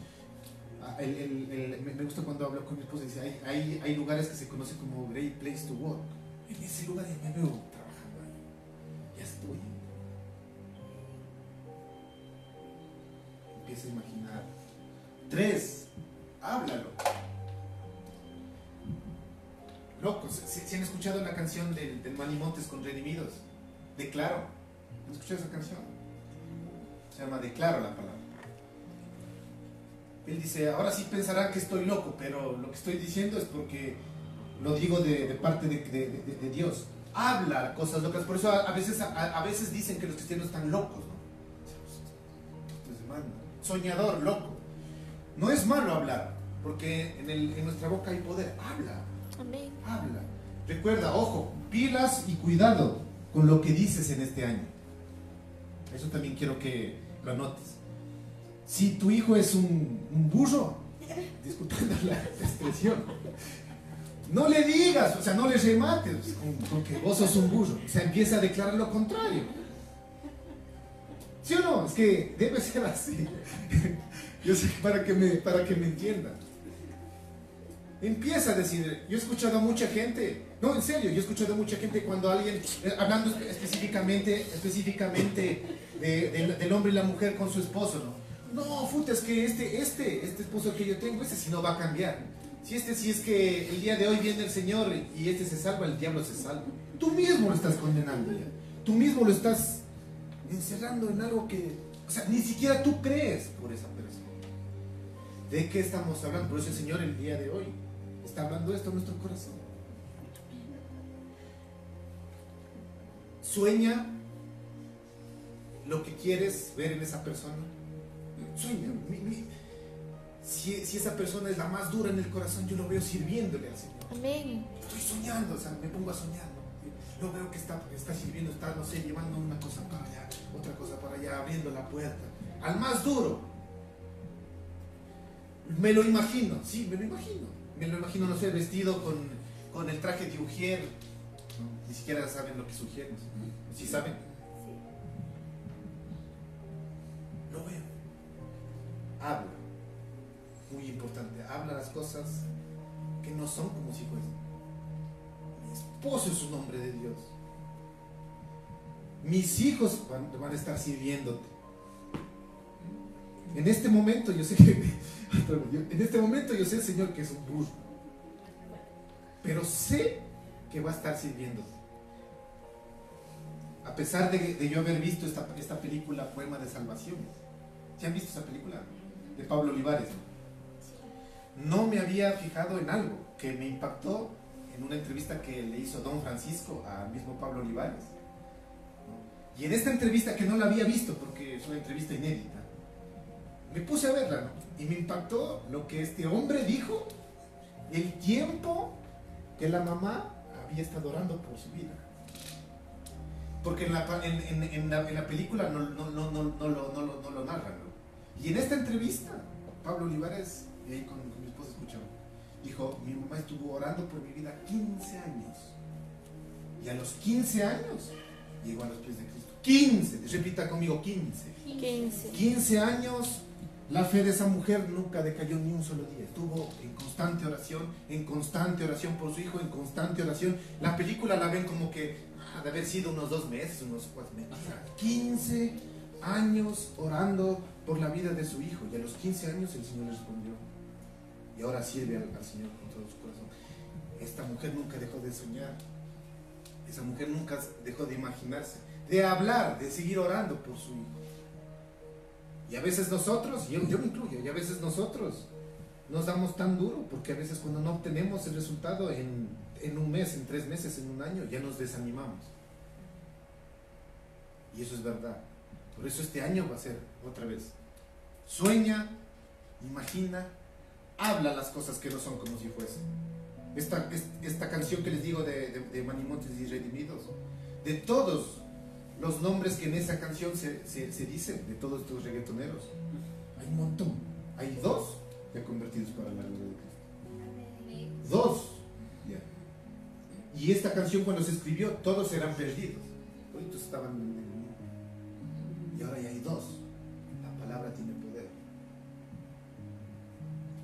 Me gusta cuando hablo con mi esposa y dice, hay lugares que se conocen como Great Place to Work. En ese lugar ya me veo trabajando ahí. Ya estoy. Empieza a imaginar. 3, háblalo. Locos, ¿si han escuchado la canción del Manny Montes con Redimidos? Declaro. ¿Han escuchado esa canción? Se llama Declaro la palabra. Él dice, ahora sí pensarán que estoy loco, pero lo que estoy diciendo es porque lo digo de parte de Dios. habla cosas locas. Por eso a veces dicen que los cristianos están locos, ¿no? Soñador, loco. No es malo hablar, porque en nuestra boca hay poder. Habla, Amén. habla. Recuerda, ojo, pilas y cuidado con lo que dices en este año. Eso también quiero que lo anotes. Si tu hijo es un burro, disculpando la expresión, no le digas, o sea, no le remates con que vos sos un burro. O sea, empieza a declarar lo contrario. ¿Sí o no? Es que debe ser así. Yo sé que para que me entiendan. Empieza a decir, yo he escuchado a mucha gente, no, en serio, yo he escuchado a mucha gente cuando alguien, hablando específicamente del hombre y la mujer con su esposo, ¿no? No, puta, es que este esposo que yo tengo, ese sí no va a cambiar. Si es que el día de hoy viene el Señor y este se salva, el diablo se salva. Tú mismo lo estás condenando ya. Tú mismo lo estás encerrando en algo que, o sea, ni siquiera tú crees por esa persona. ¿De qué estamos hablando? Por eso el Señor el día de hoy está hablando esto en nuestro corazón. Sueña lo que quieres ver en esa persona. Sueña. Si esa persona es la más dura en el corazón, yo lo veo sirviéndole al Señor. Amén. Estoy soñando, o sea, me pongo a soñar, ¿no? Lo veo que está sirviendo, está, no sé, llevando una cosa para allá, otra cosa para allá, abriendo la puerta. Al más duro. Me lo imagino, sí, me lo imagino. Me lo imagino, no sé, vestido con el traje de Ujier. ¿No? Ni siquiera saben lo que es Ujier. ¿Sí saben? Lo veo. Habla. Muy importante. Habla las cosas que no son como si fuesen. Mi esposo es un hombre de Dios. Mis hijos van a estar sirviéndote. En este momento yo sé Señor, que es un burro, pero sé que va a estar sirviéndote. A pesar de yo haber visto esta película, Poema de Salvación. ¿Sí han visto esa película? De Pablo Olivares. No me había fijado en algo que me impactó en una entrevista que le hizo Don Francisco al mismo Pablo Olivares. Y en esta entrevista, que no la había visto porque es una entrevista inédita, me puse a verla, ¿no? Y me impactó lo que este hombre dijo, el tiempo que la mamá había estado orando por su vida. Porque en la película no lo narran, ¿no? Y en esta entrevista, Pablo Olivares, y ahí con mi esposa escuchamos, dijo, mi mamá estuvo orando por mi vida 15 años. Y a los 15 años llegó a los pies de Cristo. 15, repita conmigo, 15. 15 años. La fe de esa mujer nunca decayó ni un solo día. Estuvo en constante oración por su hijo, en constante oración. La película la ven como que de haber sido unos 2 meses, unos 4 meses. 15 años orando por la vida de su hijo. Y a los 15 años el Señor le respondió. Y ahora sirve al Señor con todo su corazón. Esta mujer nunca dejó de soñar. Esa mujer nunca dejó de imaginarse, de hablar, de seguir orando por su hijo. Y a veces nosotros, yo me incluyo, y a veces nosotros nos damos tan duro, porque a veces cuando no obtenemos el resultado en un mes, en 3 meses, en un año, ya nos desanimamos. Y eso es verdad. Por eso este año va a ser otra vez. Sueña, imagina, habla las cosas que no son como si fuesen. Esta canción que les digo de Manimontes y Redimidos, de todos los nombres que en esa canción se dicen, de todos estos reggaetoneros, hay un montón. Hay 2 ya convertidos para la gloria de Cristo. 2 ya. Y esta canción, cuando se escribió, todos eran perdidos. Todos estaban en el mundo. Y ahora ya hay 2. La palabra tiene poder.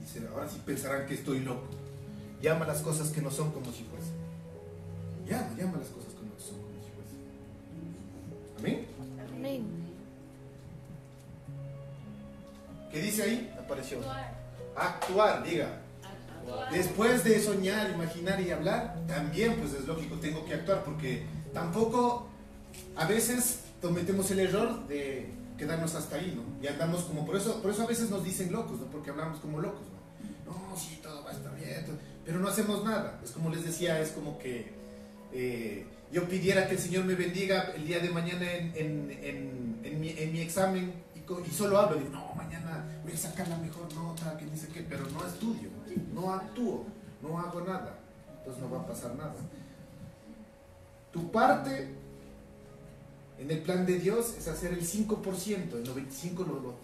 Dice, ahora sí pensarán que estoy loco. Llama las cosas que no son como si fuesen. Llama las cosas que no son como si fuesen. Amén. Amén. ¿Qué dice ahí? Apareció. Actuar. Actuar, diga. Actuar. Después de soñar, imaginar y hablar, también pues es lógico, tengo que actuar, porque tampoco a veces cometemos el error de quedarnos hasta ahí, ¿no? Y andamos como, por eso a veces nos dicen locos, ¿no? Porque hablamos como locos, ¿no? No, sí, todo va a estar bien, pero no hacemos nada. Es como les decía, es como que yo pidiera que el Señor me bendiga el día de mañana en mi examen y solo hablo, digo, no, mañana voy a sacar la mejor nota, que dice que, pero no estudio, no actúo, no hago nada, entonces no va a pasar nada. Tu parte en el plan de Dios es hacer el 5%, el 95%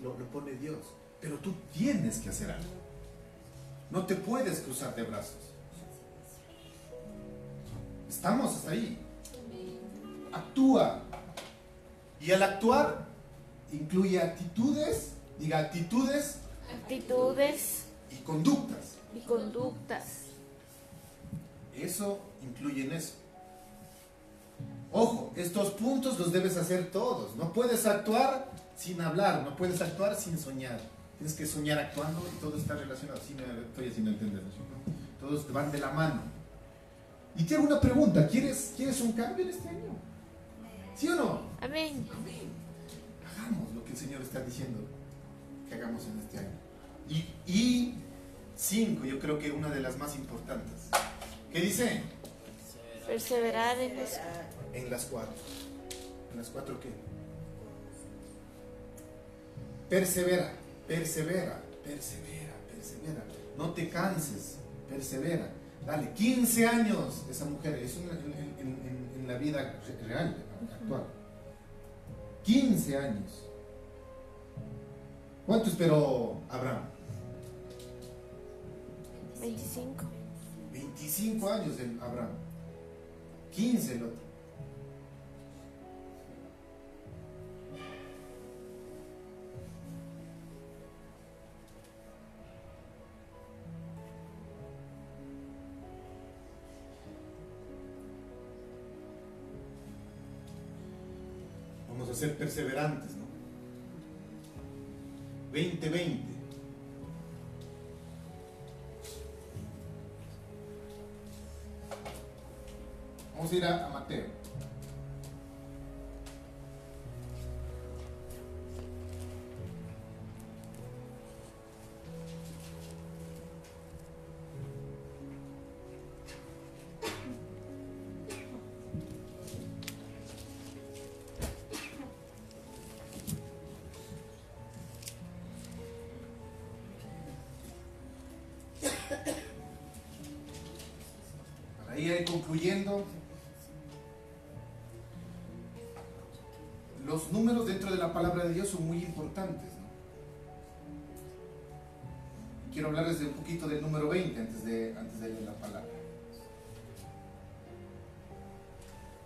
lo pone Dios, pero tú tienes que hacer algo, no te puedes cruzar de brazos. Estamos hasta ahí. Actúa. Y al actuar incluye actitudes, diga actitudes Actitudes y conductas. y conductas. Eso incluye en eso. Ojo, estos puntos los debes hacer todos. No puedes actuar sin hablar, no puedes actuar sin soñar. Tienes que soñar actuando y todo está relacionado. Sí, me estoy haciendo entender, ¿no? Todos van de la mano. Y te hago una pregunta, ¿quieres un cambio en este año? ¿Sí o no? Amén. Hagamos lo que el Señor está diciendo que hagamos en este año. Y 5, yo creo que una de las más importantes. ¿Qué dice? Perseverar en los... En las 4. ¿En las 4 qué? Persevera, persevera, persevera, persevera. No te canses, persevera. Dale, 15 años esa mujer, eso en la vida real, actual. 15 años. ¿Cuánto esperó Abraham? 25. 25 años el Abraham. 15 el otro. Vamos a ser perseverantes, ¿no? 2020. Vamos a ir a Mateo. Para ir concluyendo, los números dentro de la palabra de Dios son muy importantes, ¿no? Quiero hablarles de un poquito del número 20 antes de leer la palabra.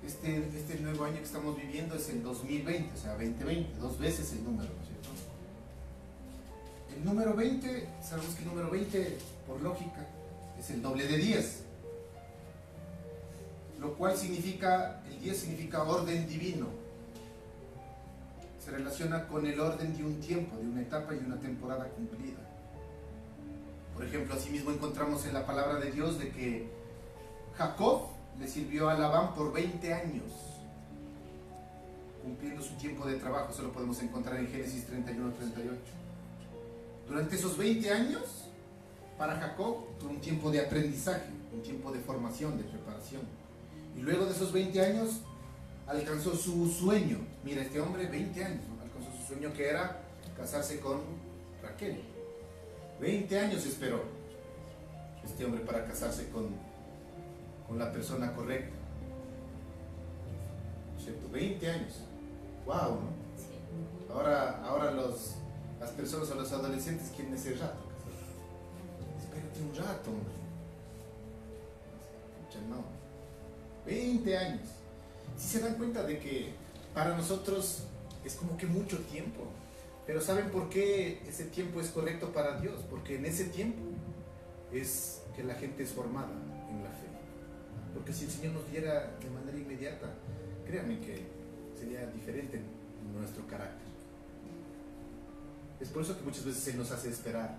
Este nuevo año que estamos viviendo es el 2020, o sea, 2020, 2 veces el número, ¿no es cierto? El número 20, sabemos que el número 20, por lógica, es el doble de 10. Lo cual significa, el 10 significa orden divino. Se relaciona con el orden de un tiempo, de una etapa y una temporada cumplida. Por ejemplo, asimismo encontramos en la palabra de Dios de que Jacob le sirvió a Labán por 20 años, cumpliendo su tiempo de trabajo. Eso lo podemos encontrar en Génesis 31-38. Durante esos 20 años, para Jacob fue un tiempo de aprendizaje, un tiempo de formación, de preparación. Y luego de esos 20 años, alcanzó su sueño. Mira, este hombre, 20 años, ¿no? Alcanzó su sueño, que era casarse con Raquel. 20 años esperó este hombre para casarse con la persona correcta. ¿Cierto? 20 años. ¡Wow! ¿No? Ahora las personas o los adolescentes quieren ese rato. Espérate un rato, hombre. No. 20 años. Si se dan cuenta de que para nosotros es como que mucho tiempo, pero ¿saben por qué ese tiempo es correcto para Dios? Porque en ese tiempo es que la gente es formada en la fe. Porque si el Señor nos diera de manera inmediata, créanme que sería diferente en nuestro carácter. Es por eso que muchas veces Él nos hace esperar.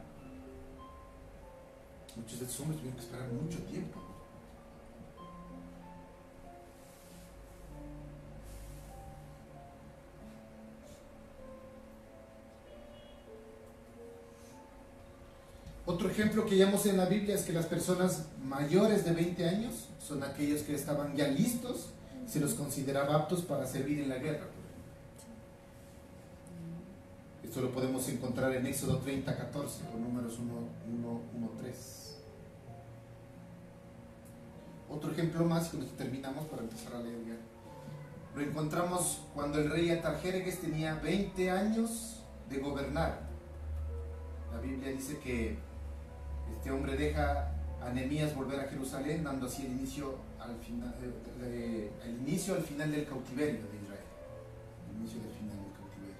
Muchos de estos hombres tuvieron que esperar mucho tiempo. Otro ejemplo que hallamos en la Biblia es que las personas mayores de 20 años son aquellos que estaban ya listos se los consideraba aptos para servir en la guerra. Esto lo podemos encontrar en Éxodo 30:14 o Números 1:3. Otro ejemplo más, y con esto terminamos para empezar a leer ya. Lo encontramos cuando el rey Atarjéregues tenía 20 años de gobernar. La Biblia dice que este hombre deja a Nehemías volver a Jerusalén, dando así el inicio al final del cautiverio de Israel. El inicio del final del cautiverio.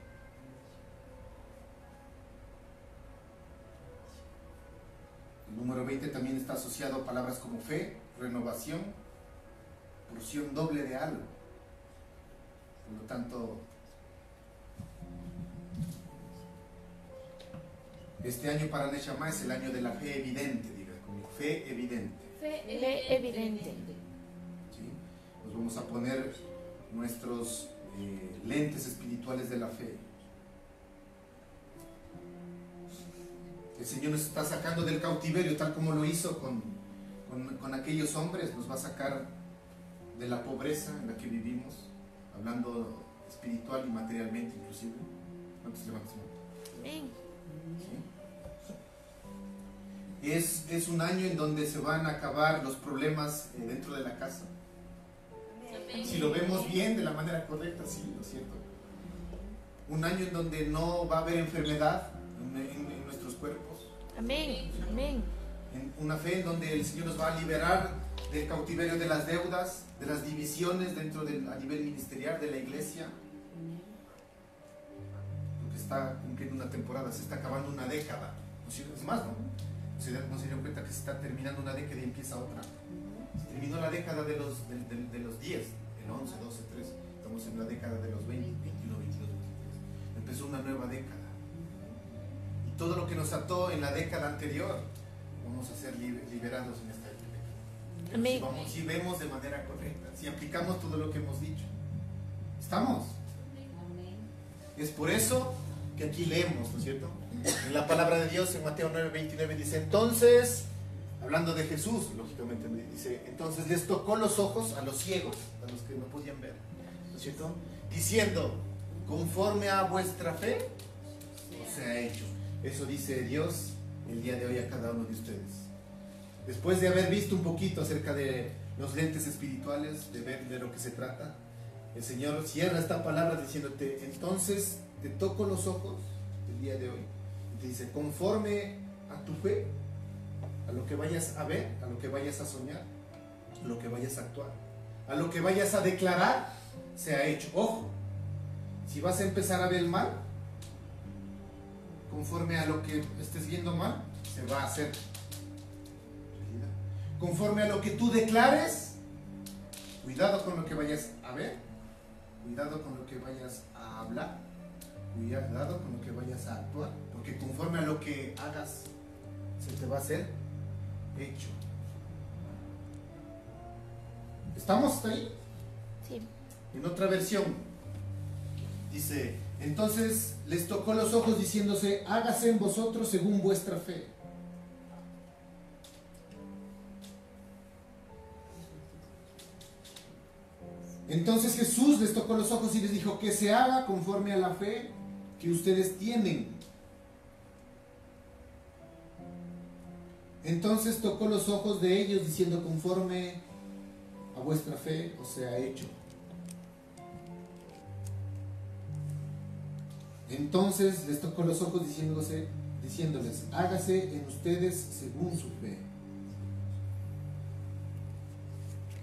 El número 20 también está asociado a palabras como fe, renovación, porción doble de algo. Por lo tanto, este año para Neshama es el año de la fe evidente, diga conmigo, fe evidente. Fe evidente. ¿Sí? Nos vamos a poner nuestros lentes espirituales de la fe. El Señor nos está sacando del cautiverio, tal como lo hizo con aquellos hombres. Nos va a sacar de la pobreza en la que vivimos, hablando espiritual y materialmente inclusive. ¿Cuántos levantan su mano? Amén. ¿Sí? Es un año en donde se van a acabar los problemas dentro de la casa. Si lo vemos bien, de la manera correcta, sí, lo cierto. Un año en donde no va a haber enfermedad en nuestros cuerpos. Amén. Amén. Una fe en donde el Señor nos va a liberar del cautiverio de las deudas, de las divisiones a nivel ministerial de la iglesia. Porque está cumpliendo una temporada, se está acabando una década. Es más, ¿no? Se dieron cuenta que se está terminando una década y empieza otra. Se terminó la década de los 10, el 11, 12, 13. Estamos en la década de los 20, 21, 22, 23. Empezó una nueva década. Y todo lo que nos ató en la década anterior, vamos a ser liberados en esta década. Amén. Si vemos de manera correcta, si aplicamos todo lo que hemos dicho. ¿Estamos? Es por eso que aquí leemos, ¿no es cierto? En la palabra de Dios, en Mateo 9:29 dice, entonces, hablando de Jesús, lógicamente, dice, entonces les tocó los ojos a los ciegos, a los que no podían ver, ¿no es cierto? Diciendo, conforme a vuestra fe, os ha hecho. Eso dice Dios el día de hoy a cada uno de ustedes. Después de haber visto un poquito acerca de los lentes espirituales, de ver de lo que se trata, el Señor cierra esta palabra diciéndote, entonces te toco los ojos el día de hoy. Y te dice, conforme a tu fe, a lo que vayas a ver, a lo que vayas a soñar, a lo que vayas a actuar, a lo que vayas a declarar, se ha hecho. Ojo, si vas a empezar a ver el mal, conforme a lo que estés viendo mal, se va a hacer. Conforme a lo que tú declares, cuidado con lo que vayas a ver, cuidado con lo que vayas a hablar, cuidado con lo que vayas a actuar, porque conforme a lo que hagas, se te va a hacer hecho. ¿Estamos hasta ahí? Sí. En otra versión dice, entonces les tocó los ojos diciéndose, hágase en vosotros según vuestra fe. Entonces Jesús les tocó los ojos y les dijo, que se haga conforme a la fe que ustedes tienen. Entonces tocó los ojos de ellos diciendo, conforme a vuestra fe os sea hecho. Entonces les tocó los ojos diciéndoles, hágase en ustedes según su fe.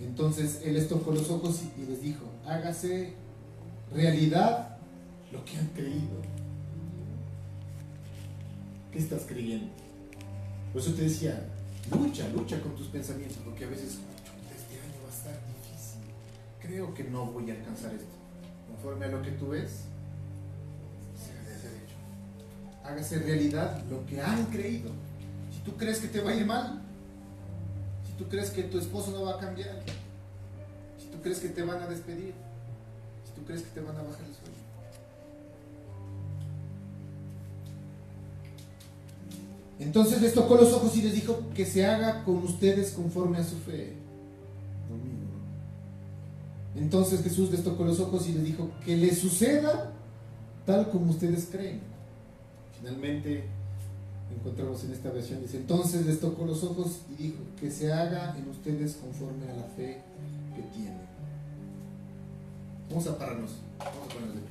Entonces Él les tocó los ojos y les dijo, hágase realidad lo que han creído. ¿Qué estás creyendo? Por eso te decía, lucha con tus pensamientos, porque a veces, este año va a estar difícil. Creo que no voy a alcanzar esto. Conforme a lo que tú ves, se debe ser hecho. Hágase realidad lo que han creído. Si tú crees que te va a ir mal, si tú crees que tu esposo no va a cambiar, si tú crees que te van a despedir, si tú crees que te van a bajar el sueldo, entonces les tocó los ojos y les dijo, que se haga con ustedes conforme a su fe. Entonces Jesús les tocó los ojos y les dijo que les suceda tal como ustedes creen. Finalmente encontramos en esta versión, dice, entonces les tocó los ojos y dijo que se haga en ustedes conforme a la fe que tienen. Vamos a pararnos, vamos a ponernos de